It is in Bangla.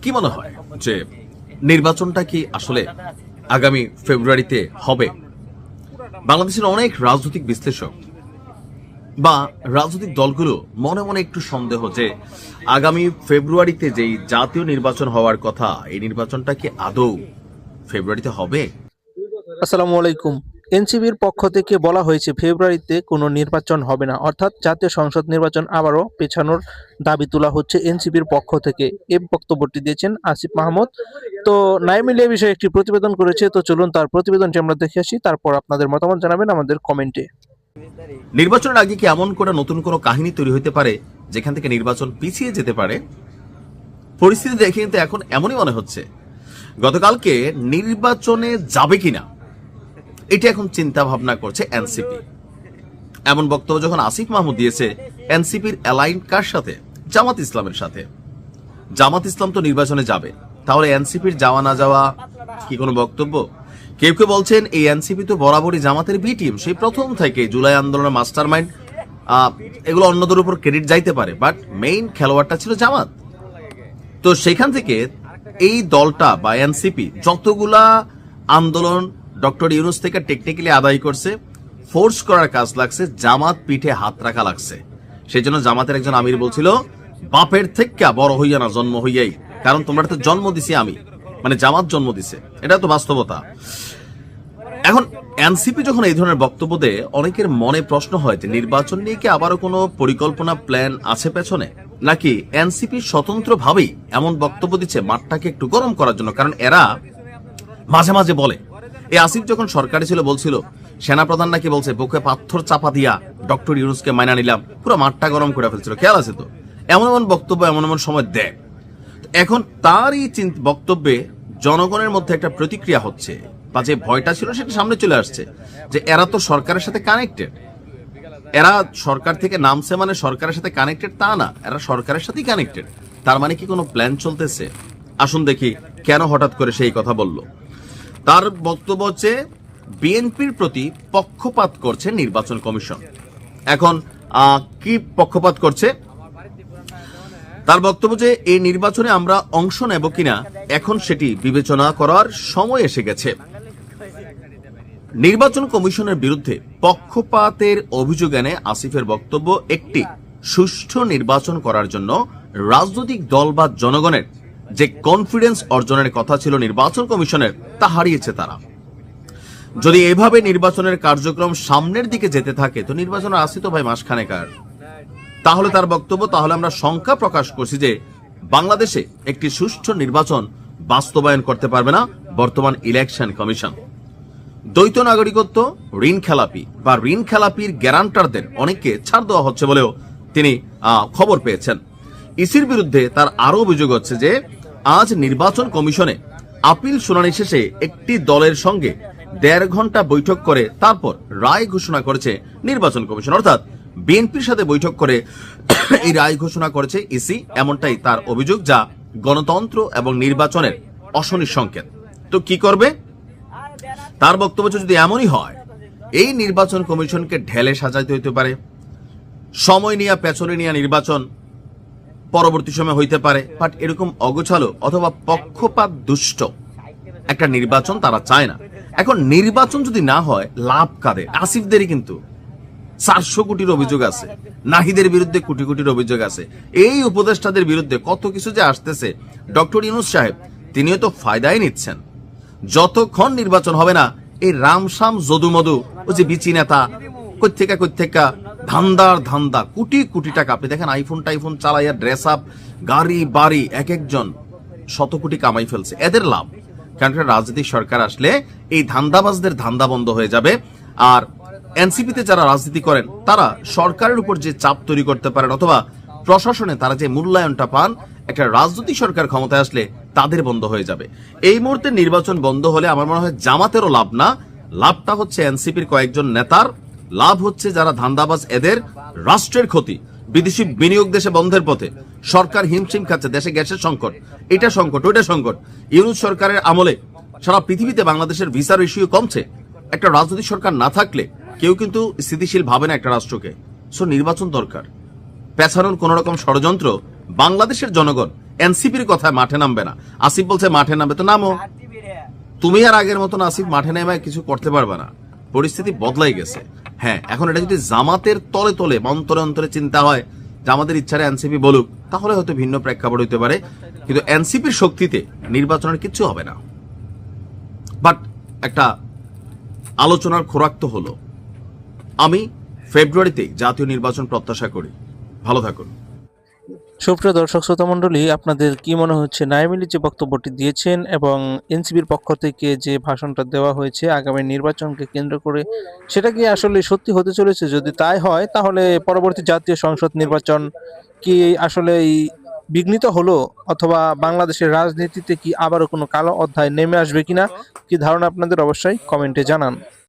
কি মনে হয় যে নির্বাচনটা কি আসলে আগামী ফেব্রুয়ারিতে হবে? বাংলাদেশের অনেক রাজনৈতিক বিশ্লেষক বা রাজনৈতিক দলগুলো মনে মনে একটু সন্দেহ যে আগামী ফেব্রুয়ারিতে যেই জাতীয় নির্বাচন হওয়ার কথা, এই নির্বাচনটা কি আদৌ ফেব্রুয়ারিতে হবে? আসসালামু আলাইকুম। এনসিপির পক্ষ থেকে বলা হয়েছে ফেব্রুয়ারিতে কোনো নির্বাচন হবে না, অর্থাৎ জাতীয় সংসদ নির্বাচন আবারও পেছানোর দাবি তোলা হচ্ছে এনসিপির পক্ষ থেকে। এই বক্তব্যটি দিয়েছেন আসিফ মাহমুদ। তো নাইমিলিয়া বিষয়ে একটি প্রতিবেদন করেছে, তো চলুন তার প্রতিবেদনটি আমরা দেখে আসি, তারপর আপনাদের মতামত জানাবেন আমাদের কমেন্টে। নির্বাচনের আগে কি এমন করে নতুন কোনো কাহিনী তৈরি হতে পারে যেখান থেকে নির্বাচন পিছিয়ে যেতে পারে? পরিস্থিতি দেখে কিন্তু এখন এমনই মনে হচ্ছে গতকালকে নির্বাচনে যাবে কিনা এটা এখন চিন্তা ভাবনা করছে এনসিপি। এমন বক্তব্য যখন আসিফ মাহমুদ দিয়েছে, এনসিপির অ্যালাইন কার সাথে? জামাত ইসলামের সাথে। জামাত ইসলাম তো নির্বাচনে যাবে, তাহলে এনসিপির যাওয়া না যাওয়া কি কোনো বক্তব্য? কেউ কেউ বলছেন এই এনসিপি তো বরাবরই জামাতের বি টিম, সেই প্রথম থেকে জুলাই আন্দোলনের মাস্টার মাইন্ড। এগুলো অন্যদের উপর ক্রেডিট যাইতে পারে, বাট মেইন খেলোয়াড়টা ছিল জামাত। তো সেখান থেকে এই দলটা বা এনসিপি যতগুলা আন্দোলন ডক্টর ইউনূস থেকে টেকনিক্যালি আদায় করছে, ফোর্স করার কাজ লাগছে, জামাত পিঠে হাত রাখা লাগছে। সেই জন্য জামাতের একজন আমির বলছিল, বাপের থেকে বড় হইয়া না জন্ম হইয়াই, কারণ তোমরা তো জন্ম দিছি আমি, মানে জামাত জন্ম দিছে, এটা তো বাস্তবতা। এখন এনসিপি যখন এই ধরনের বক্তব্য দেয়, অনেকের মনে প্রশ্ন হয় যে নির্বাচন নিয়ে কি আবারও কোনো পরিকল্পনা প্ল্যান আছে পেছনে, নাকি এনসিপি স্বতন্ত্রভাবেই এমন বক্তব্য দিচ্ছে মাঠটাকে একটু গরম করার জন্য? কারণ এরা মাঝে মাঝে বলে, এই আসিফ যখন সরকারে ছিল বলছিল সেনাপ্রধান নাকি বলছে বুকে পাথর চাপা দিয়া ডক্টর ইউনূসকে মাইনা নিলাম, পুরো মাঠটা গরম করে ফেলছিল, খেয়াল আছে তো? এমন এমন বক্তব্য এমন এমন সময় দেয়। এখন তার এই বক্তব্যে জনগণের মধ্যে একটা প্রতিক্রিয়া হচ্ছে, বা যে ভয়টা ছিল সেটা সামনে চলে আসছে, যে এরা তো সরকারের সাথে কানেক্টেড। এরা সরকার থেকে নামছে মানে সরকারের সাথে কানেক্টেড তা না, এরা সরকারের সাথেই কানেক্টেড। তার মানে কি কোনো প্ল্যান চলতেছে? আসুন দেখি কেন হঠাৎ করে সেই কথা বলল। তার বক্তব্য হচ্ছে বিএনপির প্রতি পক্ষপাত করছে নির্বাচন কমিশন। এখন কি পক্ষপাত করছে? তার বক্তব্য যে এই নির্বাচনে আমরা অংশ নেব কিনা এখন সেটি বিবেচনা করার সময় এসে গেছে। নির্বাচন কমিশনের বিরুদ্ধে পক্ষপাতের অভিযোগ এনে আসিফের বক্তব্য, একটি সুষ্ঠু নির্বাচন করার জন্য রাজনৈতিক দল বা জনগণের যে কনফিডেন্স অর্জনের কথা ছিল নির্বাচন কমিশনের, তা হারিয়েছে তারা। যদি এভাবে নির্বাচনের কার্যক্রম সামনের দিকে যেতে থাকে তো নির্বাচন আসি তো ভাই মাসখানেকার। তাহলে তার বক্তব্য, তাহলে আমরা শঙ্কা প্রকাশ করছি যে বাংলাদেশে একটি সুষ্ঠু নির্বাচন বাস্তবায়ন করতে পারবে না বর্তমান ইলেকশন কমিশন। দ্বৈত নাগরিকত্ব, ঋণ খেলাপি বা ঋণ খেলাপির গ্যারান্টারদের অনেককে ছাড় দেওয়া হচ্ছে বলেও তিনি খবর পেয়েছেন। ইসির বিরুদ্ধে তার আরো অভিযোগ হচ্ছে যে আজ নির্বাচন কমিশনে আপিল শুনানি শেষে একটি দলের সঙ্গে ১.৫ ঘন্টা বৈঠক করে তারপর রায় ঘোষণা করেছে নির্বাচন কমিশন, অর্থাৎ বিএনপির সাথে বৈঠক করে এই রায় ঘোষণা করেছে ইসি, এমনটাই তার অভিযোগ, যা গণতন্ত্র এবং নির্বাচনের অশনির সংকেত। তো কি করবে? তার বক্তব্য যদি এমনই হয়, এই নির্বাচন কমিশনকে ঢেলে সাজাইতে হইতে পারে, সময় নিয়ে পেছনে নিয়ে নির্বাচন পরবর্তী সময় হইতে পারে, বাট এরকম অগোছালো অথবা পক্ষপাত দুষ্ট একটা নির্বাচন তারা চায় না। এখন নির্বাচন যদি না হয় লাভ কাদের? আসিফদেরই কিন্তু ৪০০ কোটির অভিযোগ আছে, নাহিদের বিরুদ্ধে কোটি কোটির অভিযোগ আছে, এই উপদেষ্টাদের বিরুদ্ধে কত কিছু যে আসতেছে। ডক্টর ইউনূস সাহেব তিনিও তো ফায়দাই নিচ্ছেন। যতক্ষণ নির্বাচন হবে না এই রামসাম যদুমধু, ও যে বিচি নেতা কৈথেকা ধান্দা কোটি কোটি টাকা। আপনি দেখেন আইফোন টাইফোন চালাইয়া ড্রেস আপ, গাড়ি বাড়ি, এক একজন শত কোটি কামাই ফেলছে, এদের লাভ। কারণ রাজনৈতিক সরকার আসলে এই ধান্দাবাজদের ধান্দা বন্ধ হয়ে যাবে। আর এনসিপিতে যারা রাজনীতি করেন তারা সরকারের উপর যে চাপ তৈরি করতে পারেন অথবা প্রশাসনে তারা যে মূল্যায়নটা পান, একটা রাজনৈতিক সরকার ক্ষমতায় আসলে তাদের বন্ধ হয়ে যাবে। এই মুহূর্তে নির্বাচন বন্ধ হলে আমার মনে হয় জামাতেরও লাভ না, লাভটা হচ্ছে এনসিপির কয়েকজন নেতার, লাভ হচ্ছে যারা ধান্দাবাজ, এদের রাষ্ট্রের ক্ষতি। বিদেশি বিনিয়োগ দেশে বন্ধের পথে, সরকার হিমশিম খাচ্ছে, দেশে গ্যাসের সংকট, এটা সংকট ওইটা সংকট। ইউনূস সরকারের আমলে সারা পৃথিবীতে বাংলাদেশের ভিসার ইস্যু কমছে। একটা রাজনৈতিক সরকার না থাকলে কেউ কিন্তু স্থিতিশীল ভাবে না একটা রাষ্ট্রকে। সো নির্বাচন দরকার। পেছানোর কোন রকম ষড়যন্ত্র বাংলাদেশের জনগণ এনসিপির কথায় মাঠে নামবে না। আসিফ বলছে মাঠে নামবে, তো নামো। তুমি আর আগের মতন আসিফ মাঠে নেমে কিছু করতে পারবে না, পরিস্থিতি বদলাই গেছে। হ্যাঁ, এখন এটা যদি জামাতের তলে তলে অন্তরে অন্তরে চিন্তা হয় যে আমাদের ইচ্ছারে এনসিপি বলুক, তাহলে হয়তো ভিন্ন প্রেক্ষাপট হইতে পারে, কিন্তু এনসিপির শক্তিতে নির্বাচনের কিচ্ছু হবে না। বাট একটা আলোচনার খোরাক তো হলো। আমি ফেব্রুয়ারিতে জাতীয় নির্বাচন প্রত্যাশা করি। ভালো থাকুন। সুপ্রিয় দর্শক শ্রোতা মণ্ডলী, আপনাদের কি মনে হচ্ছে নাঈম আলী যে বক্তব্যটি দিয়েছেন এবং এনসিপির পক্ষ থেকে যে ভাষণটা দেওয়া হয়েছে আগামী নির্বাচনকে কেন্দ্র করে, সেটা কি আসলে সত্যি হতে চলেছে? যদি তাই হয় তাহলে পরবর্তী জাতীয় সংসদ নির্বাচন কি আসলে বিঘ্নিত হলো, অথবা বাংলাদেশের রাজনীতিতে কি আবারও কোনো কালো অধ্যায় নেমে আসবে কিনা, কি ধারণা আপনাদের? অবশ্যই কমেন্টে জানান।